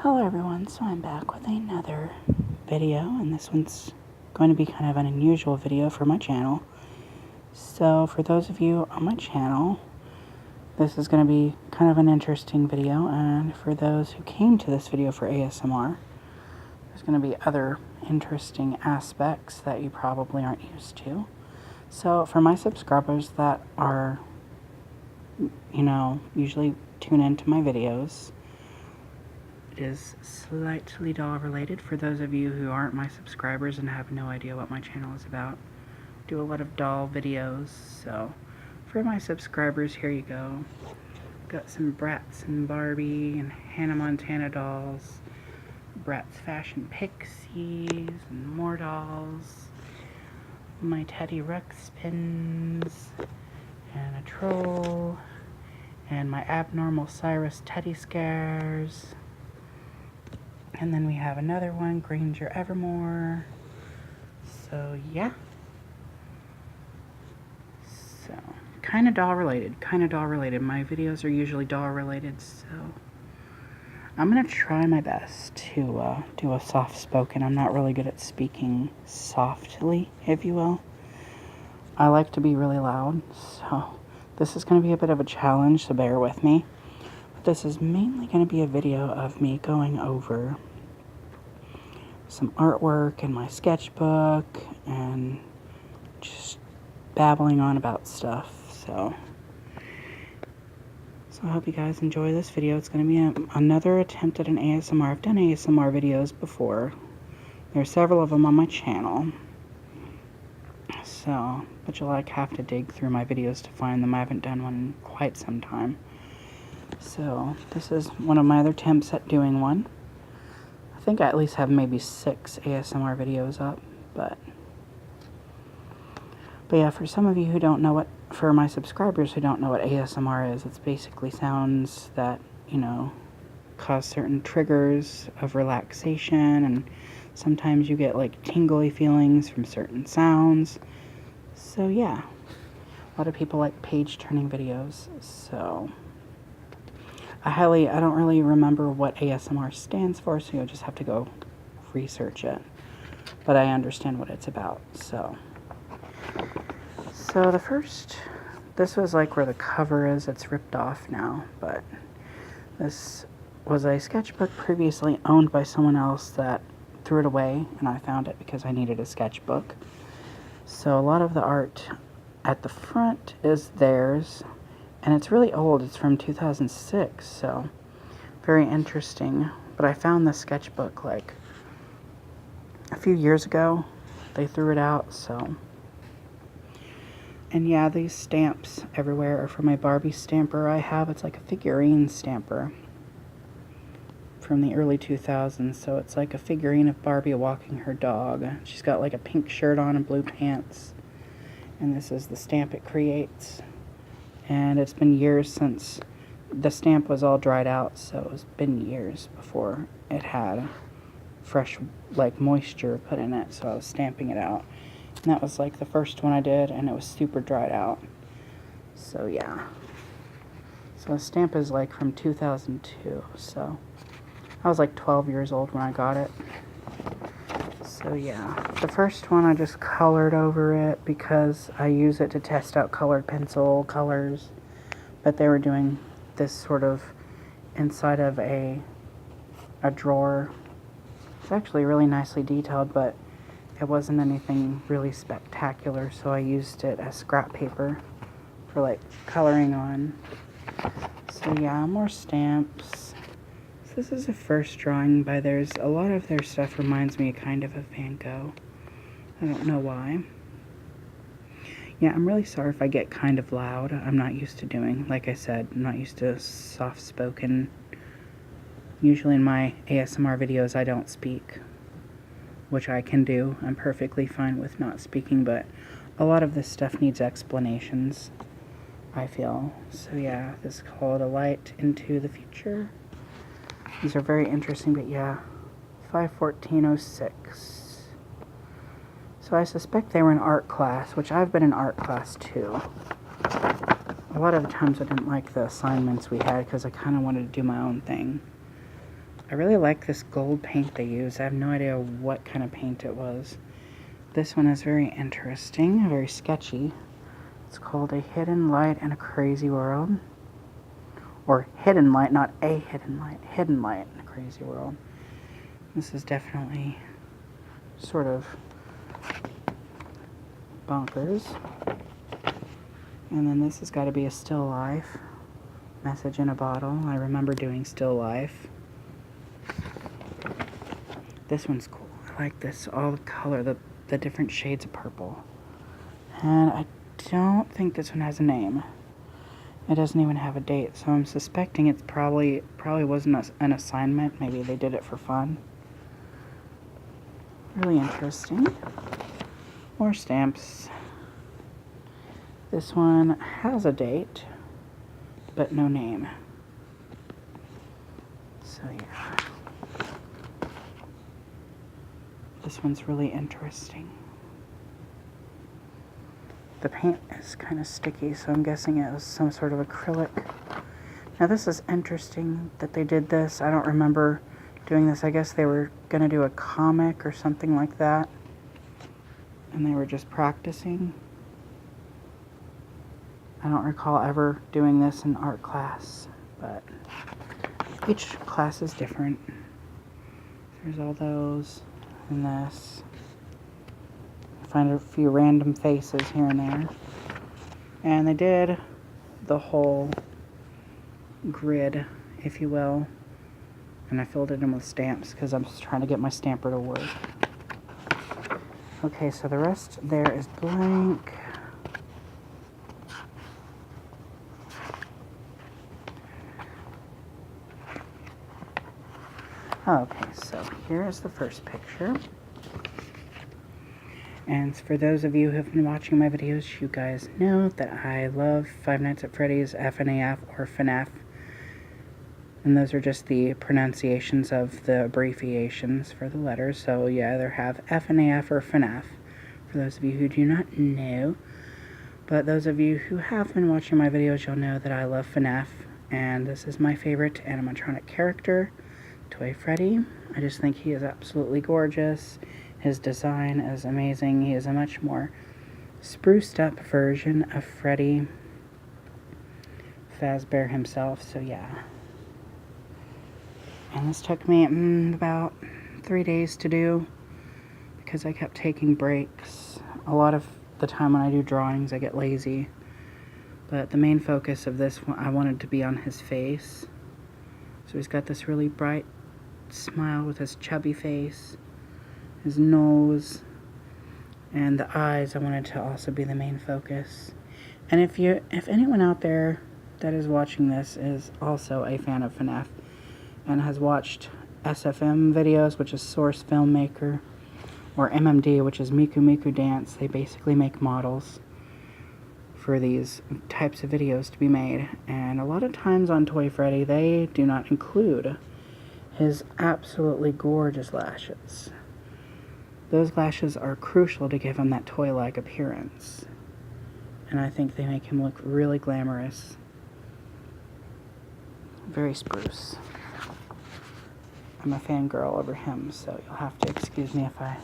Hello everyone, so I'm back with another video, and this one's going to be kind of an unusual video for my channel. So for those of you on my channel, this is going to be kind of an interesting video, and for those who came to this video for ASMR, there's going to be other interesting aspects that you probably aren't used to. So for my subscribers that are, usually tune into my videos, is slightly doll related. For those of you who aren't my subscribers and have no idea what my channel is about, I do a lot of doll videos. So for my subscribers, here you go. Got some Bratz and Barbie and Hannah Montana dolls, Bratz Fashion Pixies, and more dolls, my Teddy Ruxpins, and a troll, and my Abnormal Cyrus Teddy Scares. And then we have another one, Granger Evermore. So, yeah. So, kind of doll related. My videos are usually doll related, so I'm going to try my best to do a soft spoken. I'm not really good at speaking softly, if you will. I like to be really loud, so this is going to be a bit of a challenge, so bear with me. But this is mainly going to be a video of me going over some artwork in my sketchbook and just babbling on about stuff. So I hope you guys enjoy this video. It's going to be another attempt at an ASMR. I've done ASMR videos before. There are several of them on my channel. So, but you'll have to dig through my videos to find them. I haven't done one in quite some time. So this is one of my other attempts at doing one. I think I at least have maybe 6 ASMR videos up, but yeah, for some of you who don't know for my subscribers who don't know what ASMR is, it's basically sounds that, cause certain triggers of relaxation, and sometimes you get like tingly feelings from certain sounds. So yeah, a lot of people like page-turning videos, so I don't really remember what ASMR stands for, so you'll just have to go research it. But I understand what it's about, so this was like where the cover is. It's ripped off now, but this was a sketchbook previously owned by someone else that threw it away, and I found it because I needed a sketchbook. So a lot of the art at the front is theirs, and it's really old. It's from 2006, so very interesting. But I found this sketchbook like a few years ago. They threw it out, so. And yeah, these stamps everywhere are from my Barbie stamper I have. It's like a figurine stamper from the early 2000s, so it's like a figurine of Barbie walking her dog. She's got like a pink shirt on and blue pants, and this is the stamp it creates. And it's been years since the stamp was all dried out, so it's been years before it had fresh, like, moisture put in it, so I was stamping it out. And that was, like, the first one I did, and it was super dried out. So, yeah. So the stamp is, like, from 2002, so I was, like, 12 years old when I got it. So, yeah. The first one I just colored over it because I use it to test out colored pencil colors. But they were doing this sort of inside of a drawer. It's actually really nicely detailed, but it wasn't anything really spectacular, so I used it as scrap paper for like coloring on. So yeah, more stamps. So this is a first drawing by theirs. A lot of their stuff reminds me kind of Van Gogh. I don't know why. Yeah, I'm really sorry if I get kind of loud. I'm not used to doing, like I said, I'm not used to soft-spoken. Usually in my ASMR videos I don't speak, which I can do. I'm perfectly fine with not speaking, but a lot of this stuff needs explanations, I feel. So yeah, this is called A Light into the Future. These are very interesting, but yeah, 5/14/06. So I suspect they were in art class, which I've been in art class too. A lot of the times I didn't like the assignments we had because I kind of wanted to do my own thing. I really like this gold paint they use. I have no idea what kind of paint it was. This one is very interesting, very sketchy. It's called A Hidden Light in a Crazy World. Or Hidden Light, not A Hidden Light. Hidden Light in a Crazy World. This is definitely sort of bonkers. And then this has got to be a still life. Message in a bottle. I remember doing still life. This one's cool. I like this. All the color, the different shades of purple. And I don't think this one has a name. It doesn't even have a date, so I'm suspecting it's probably wasn't an assignment. Maybe they did it for fun. Really interesting. More stamps. This one has a date, but no name. So yeah. This one's really interesting. The paint is kind of sticky, so I'm guessing it was some sort of acrylic. Now this is interesting that they did this. I don't remember doing this. I guess they were going to do a comic or something like that. And they were just practicing. I don't recall ever doing this in art class, but each class is different. There's all those and this. Find a few random faces here and there. And they did the whole grid, if you will. And I filled it in with stamps because I'm just trying to get my stamper to work. Okay, so the rest there is blank. Okay, so here is the first picture. And for those of you who have been watching my videos, you guys know that I love Five Nights at Freddy's, FNAF, or FNAF. And those are just the pronunciations of the abbreviations for the letters. So you either have FNAF or FNAF, for those of you who do not know. But those of you who have been watching my videos, you'll know that I love FNAF. And this is my favorite animatronic character, Toy Freddy. I just think he is absolutely gorgeous. His design is amazing. He is a much more spruced up version of Freddy Fazbear himself, so yeah. And this took me about 3 days to do because I kept taking breaks. A lot of the time when I do drawings, I get lazy. But the main focus of this one, I wanted to be on his face. So he's got this really bright smile with his chubby face. His nose, and the eyes I wanted to also be the main focus. And if anyone out there that is watching this is also a fan of FNAF and has watched SFM videos, which is Source Filmmaker, or MMD, which is Miku Miku Dance, they basically make models for these types of videos to be made. And a lot of times on Toy Freddy, they do not include his absolutely gorgeous lashes. Those lashes are crucial to give him that toy-like appearance. And I think they make him look really glamorous. Very spruce. I'm a fangirl over him, so you'll have to excuse me if I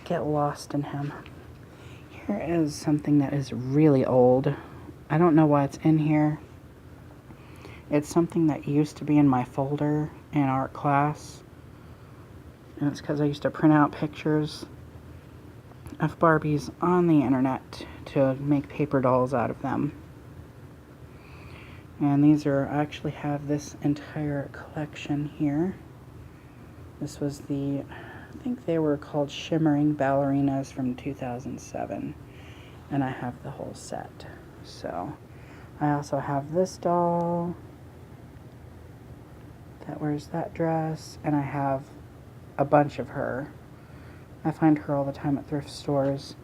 get lost in him. Here is something that is really old. I don't know why it's in here. It's something that used to be in my folder in art class. And it's because I used to print out pictures of Barbies on the internet to make paper dolls out of them. And these are, I actually have this entire collection here. This was I think they were called Shimmering Ballerinas from 2007. And I have the whole set. So, I also have this doll that wears that dress, and I have a bunch of her. I find her all the time at thrift stores.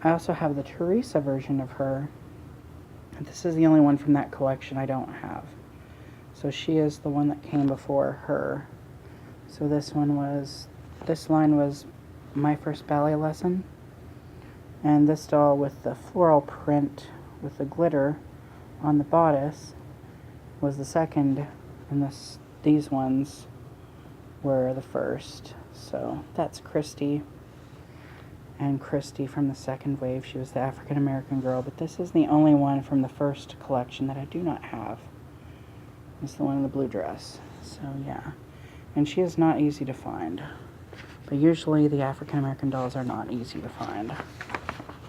I also have the Teresa version of her. This is the only one from that collection I don't have. So she is the one that came before her. So this line was my first ballet lesson. And this doll with the floral print with the glitter on the bodice was the second And these ones were the first. So that's Christy. And Christy from the second wave, she was the African American girl, but this is the only one from the first collection that I do not have. It's the one in the blue dress. So yeah, and she is not easy to find, but usually the African American dolls are not easy to find.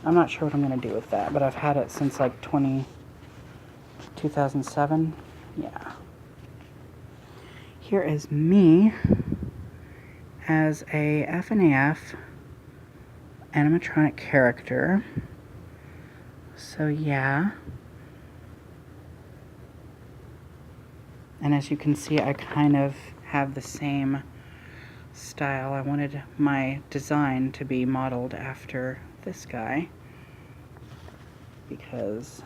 I'm not sure what I'm going to do with that, but I've had it since like 2007. Yeah. Here is me as a FNAF animatronic character. So yeah. And as you can see, I kind of have the same style. I wanted my design to be modeled after this guy because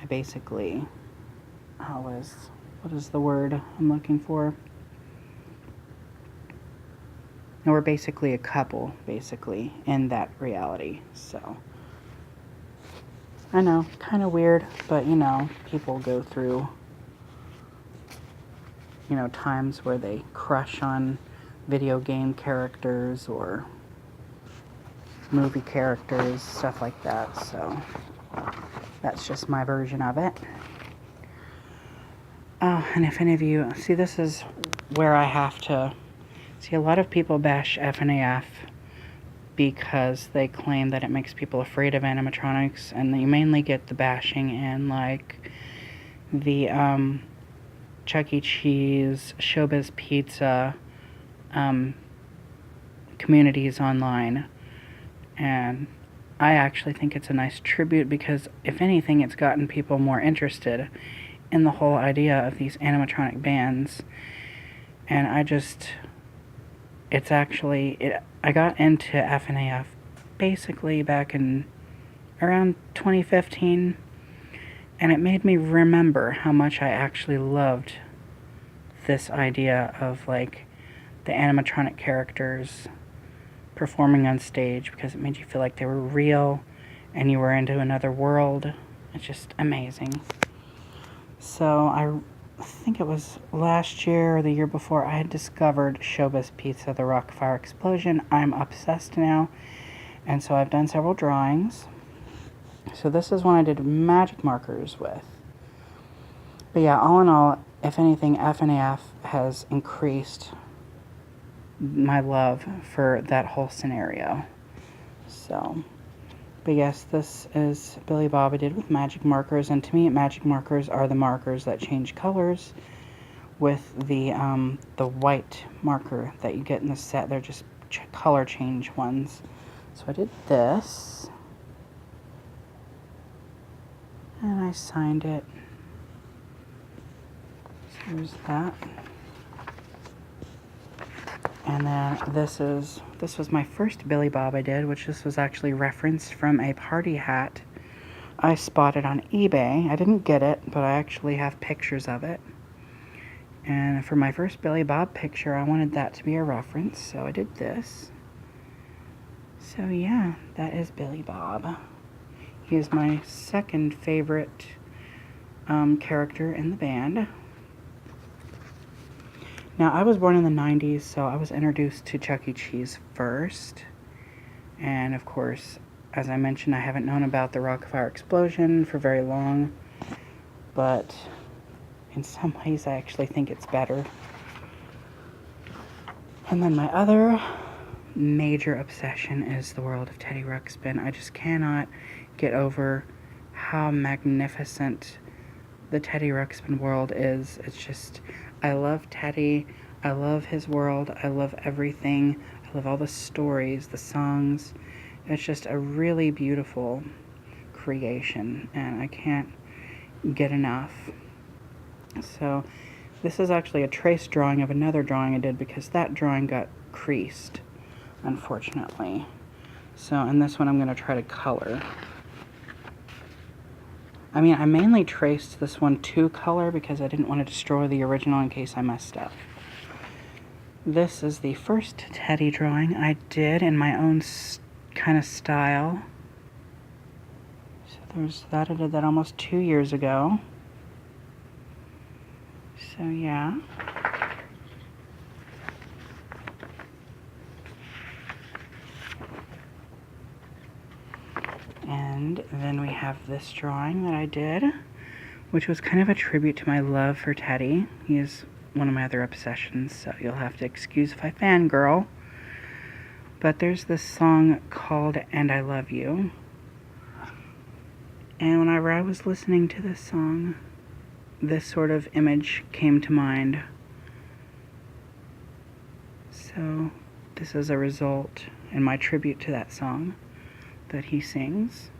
I basically, what is the word I'm looking for? And we're basically a couple, basically, in that reality. So, I know, kind of weird, but you know, people go through, you know, times where they crush on video game characters or movie characters, stuff like that. So, that's just my version of it. Oh, and if any of you, see, this is where I have to, see, a lot of people bash FNAF because they claim that it makes people afraid of animatronics, and you mainly get the bashing in, like, the, Chuck E. Cheese, Showbiz Pizza, communities online. And I actually think it's a nice tribute because, if anything, it's gotten people more interested in the whole idea of these animatronic bands. And I got into FNAF basically back in around 2015, and it made me remember how much I actually loved this idea of, like, the animatronic characters performing on stage, because it made you feel like they were real and you were into another world. It's just amazing. So I think it was last year or the year before, I had discovered Showbiz Pizza, the Rockfire Explosion. I'm obsessed now, and so I've done several drawings. So this is one I did magic markers with. But yeah, all in all, if anything, FNAF has increased my love for that whole scenario. So, but yes, this is Billy Bob I did with magic markers, and to me, magic markers are the markers that change colors with the white marker that you get in the set. They're just color change ones. So I did this, and I signed it. So there's that. And then this was my first Billy Bob I did, which this was actually referenced from a party hat I spotted on eBay. I didn't get it, but I actually have pictures of it. And for my first Billy Bob picture, I wanted that to be a reference, so I did this. So yeah, that is Billy Bob. He is my second favorite character in the band. Now, I was born in the 90s, so I was introduced to Chuck E. Cheese first. And, of course, as I mentioned, I haven't known about the Rockfire Explosion for very long. But in some ways, I actually think it's better. And then my other major obsession is the world of Teddy Ruxpin. I just cannot get over how magnificent the Teddy Ruxpin world is. It's just, I love Teddy, I love his world, I love everything, I love all the stories, the songs. It's just a really beautiful creation, and I can't get enough. So this is actually a trace drawing of another drawing I did, because that drawing got creased, unfortunately. So in this one I'm going to try to color. I mean, I mainly traced this one to color because I didn't want to destroy the original in case I messed up. This is the first Teddy drawing I did in my own kind of style. So there's that. I did that almost 2 years ago. So yeah. And then we have this drawing that I did, which was kind of a tribute to my love for Teddy. He is one of my other obsessions, so you'll have to excuse if I fangirl. But there's this song called And I Love You. And whenever I was listening to this song, this sort of image came to mind. So this is a result in my tribute to that song that he sings.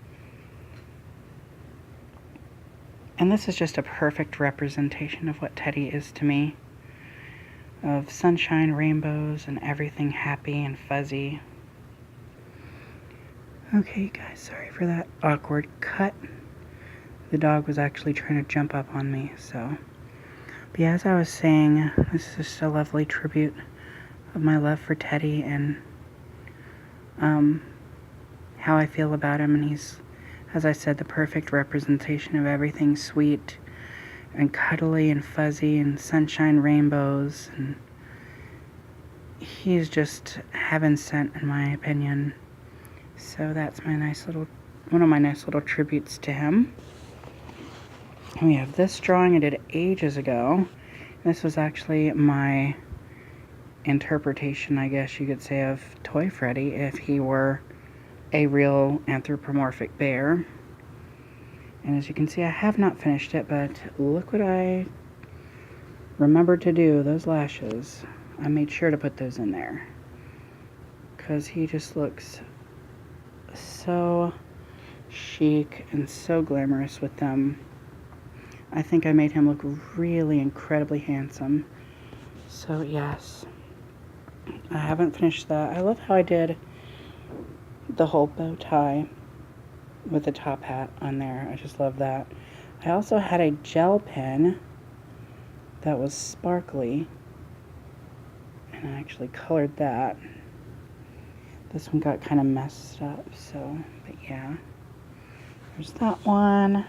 And this is just a perfect representation of what Teddy is to me. Of sunshine, rainbows, and everything happy and fuzzy. Okay, guys, sorry for that awkward cut. The dog was actually trying to jump up on me, so. But yeah, as I was saying, this is just a lovely tribute of my love for Teddy and how I feel about him. And he's, as I said, the perfect representation of everything sweet and cuddly and fuzzy and sunshine, rainbows. And he's just heaven sent, in my opinion. So that's my one of my nice little tributes to him. And we have this drawing I did ages ago. This was actually my interpretation, I guess you could say, of Toy Freddy if he were a real anthropomorphic bear. And as you can see, I have not finished it, but look what I remembered to do, those lashes. I made sure to put those in there, because he just looks so chic and so glamorous with them. I think I made him look really incredibly handsome. So yes, I haven't finished that. I love how I did the whole bow tie with the top hat on there. I just love that. I also had a gel pen that was sparkly, and I actually colored that. This one got kind of messed up, so, but yeah. There's that one.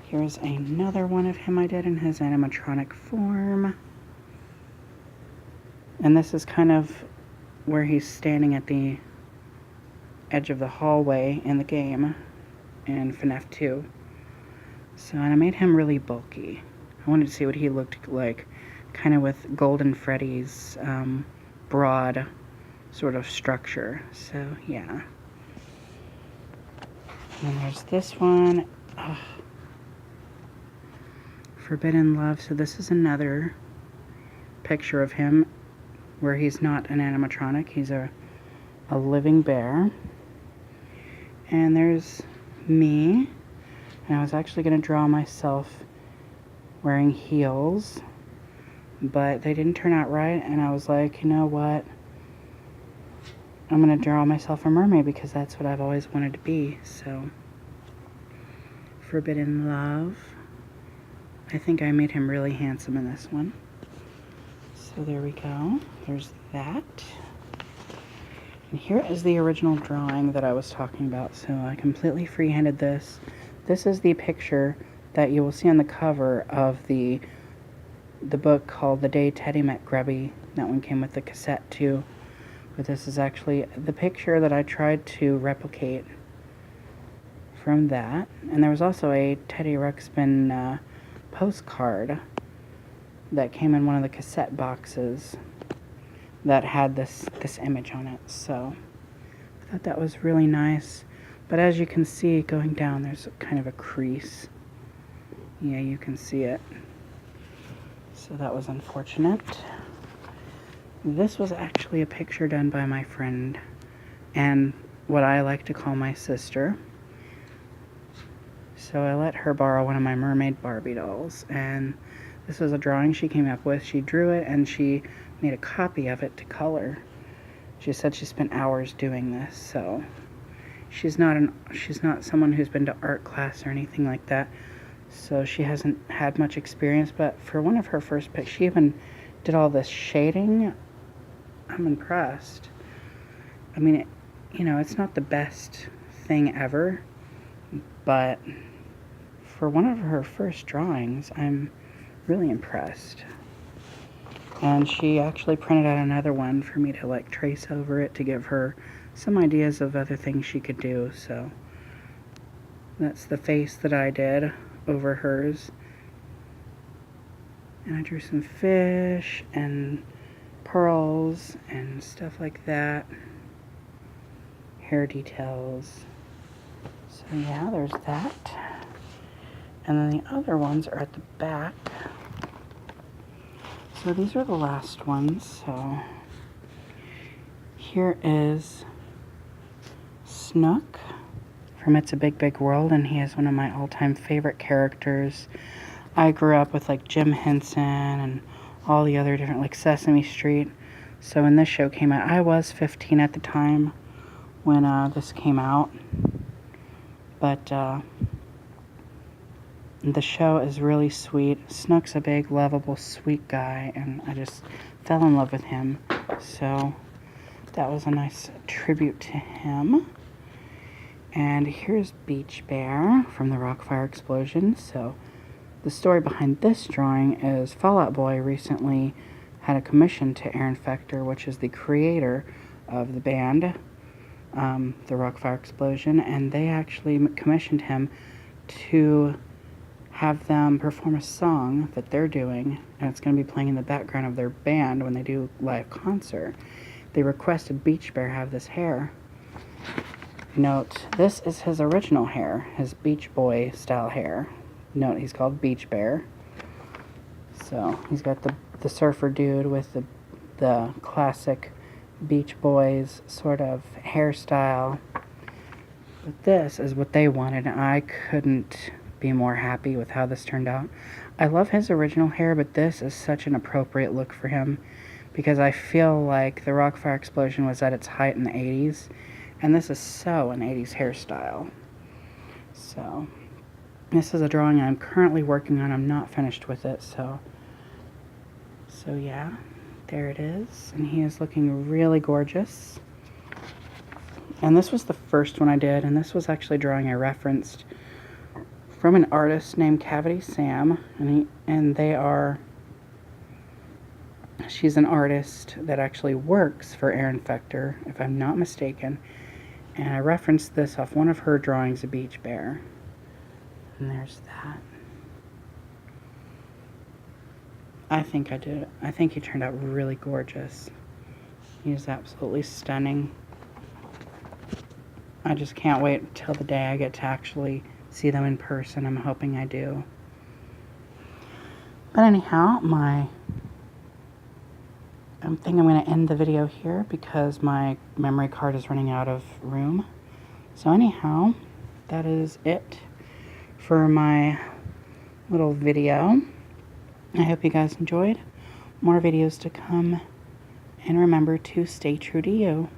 Here's another one of him I did in his animatronic form. And this is kind of where he's standing at the edge of the hallway in the game in FNAF 2. So, and I made him really bulky. I wanted to see what he looked like, kind of with Golden Freddy's broad sort of structure. So, yeah. And there's this one. Oh. Forbidden Love. So this is another picture of him where he's not an animatronic. He's a living bear. And there's me. And I was actually going to draw myself wearing heels, but they didn't turn out right. And I was like, you know what? I'm going to draw myself a mermaid because that's what I've always wanted to be. So, Forbidden Love. I think I made him really handsome in this one. So there we go. There's that. And here is the original drawing that I was talking about. So I completely freehanded this. This is the picture that you will see on the cover of the book called The Day Teddy Met Grubby. That one came with the cassette too. But this is actually the picture that I tried to replicate from that. And there was also a Teddy Ruxpin postcard that came in one of the cassette boxes that had this image on it. So I thought that was really nice. But as you can see going down, there's kind of a crease. Yeah, you can see it. So that was unfortunate. This was actually a picture done by my friend and what I like to call my sister. So I let her borrow one of my mermaid Barbie dolls, and this was a drawing she came up with. She drew it and she made a copy of it to color. She said she spent hours doing this, so she's not someone who's been to art class or anything like that. So she hasn't had much experience, but for one of her first picks, she even did all this shading. I'm impressed. I mean, it's not the best thing ever, but for one of her first drawings, I'm really impressed. And she actually printed out another one for me to like trace over it to give her some ideas of other things she could do. So that's the face that I did over hers. And I drew some fish and pearls and stuff like that. Hair details. So yeah, there's that. And then the other ones are at the back. So these are the last ones. So here is Snook from It's a Big Big World, and he is one of my all-time favorite characters. I grew up with like Jim Henson and all the other different, like Sesame Street. So when this show came out, I was 15 at the time when this came out. But the show is really sweet. Snook's a big, lovable, sweet guy, and I just fell in love with him. So that was a nice tribute to him. And here's Beach Bear from the Rockfire Explosion. So the story behind this drawing is Fall Out Boy recently had a commission to Aaron Fector, which is the creator of the band, the Rockfire Explosion, and they actually commissioned him to have them perform a song that they're doing, and it's going to be playing in the background of their band when they do live concert. They requested Beach Bear have this hair. Note, this is his original hair, his Beach Boy style hair. Note, he's called Beach Bear. So he's got the surfer dude with the classic Beach Boys sort of hairstyle. But this is what they wanted, and I couldn't be more happy with how this turned out. I love his original hair, but this is such an appropriate look for him because I feel like the Rockfire Explosion was at its height in the 80s, and this is so an 80s hairstyle. So this is a drawing I'm currently working on. I'm not finished with it, so yeah, there it is, and he is looking really gorgeous. And this was the first one I did, and this was actually a drawing I referenced from an artist named Cavity Sam, she's an artist that actually works for Aaron Fector, if I'm not mistaken, and I referenced this off one of her drawings of Beach Bear, and there's that. I think I did. I think he turned out really gorgeous. He's absolutely stunning. I just can't wait until the day I get to actually see them in person. I'm hoping I do. But anyhow, I think I'm going to end the video here because my memory card is running out of room. So anyhow, that is it for my little video. I hope you guys enjoyed. More videos to come. And remember to stay true to you.